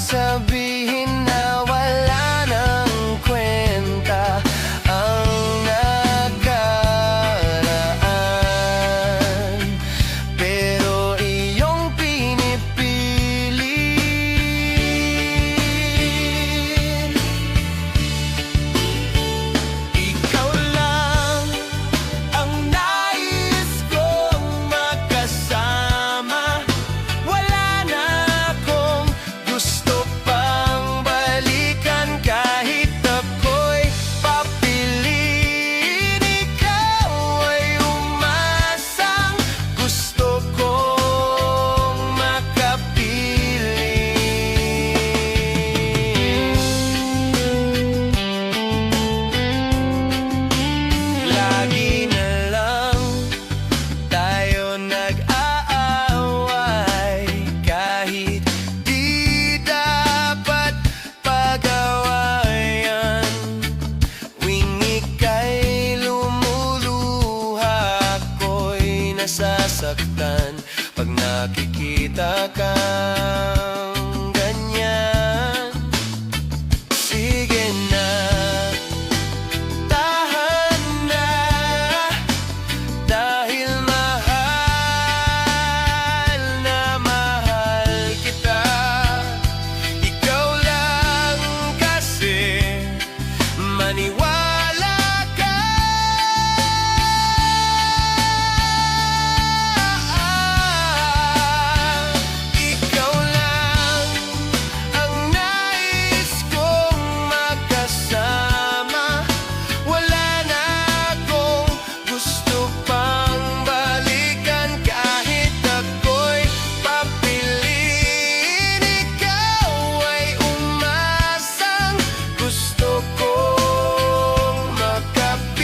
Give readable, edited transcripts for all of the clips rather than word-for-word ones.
sabihin na wala nang kwenta ang nakaraan, pero iyong pinipili. Ikaw lang ang nais kong makasama. Wala na akong gusto pang balikan, kahit ako'y papiliin. Ikaw ay umasang gusto kong makapiling. Lagi na lang tayo nag-aaway, kahit di dapat pag-awayan. Tuwing ika'y lumuluha, ako'y nasasaktan pag nakikita kang ganyan. Sige na, tahan na, dahil mahal kita. Ikaw lang kasi, maniwala ka. Ikaw lang ang nais kong makasama. Wala na akong gusto pang balikan, kahit ako'y papiliin. Ikaw ay umasang gusto kong makapiling.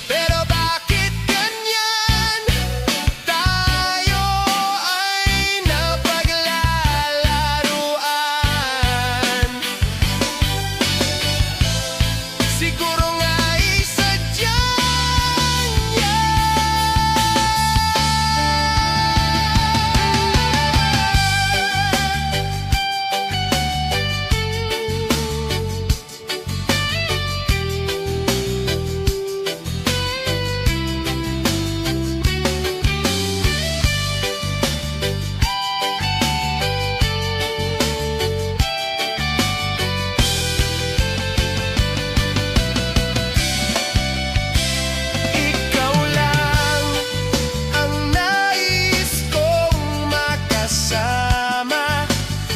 Pero bakit ganyan? Tayo ay napaglalaruan. Siguro nga'y sadya niya. Ikaw lang ang nais kong makasama.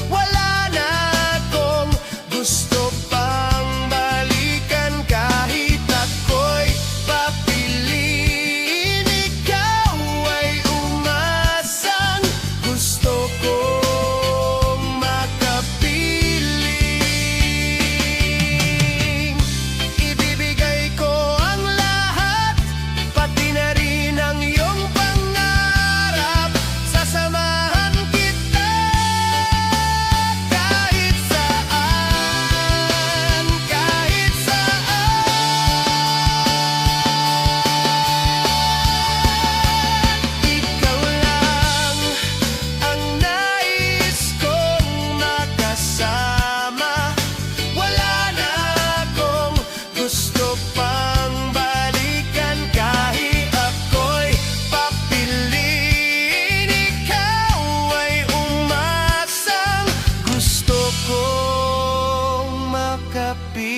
Wala na akong gusto pang balikan, kahit ako'y papiliin. Ikaw ay umasang gusto kong makapiling. Ibibigay ko ang lahat, pati na rin ang iyong pangarap. Sasamahan kita kahit saan, kahit saan. Ikaw lang ang nais kong makasama. Wala na akong gusto pang balikan, kahit ako'y papiliin. Ikaw ay umasang gusto kong makapiling.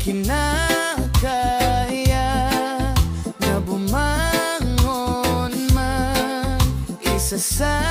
Kinakaya na bumangon man isa sa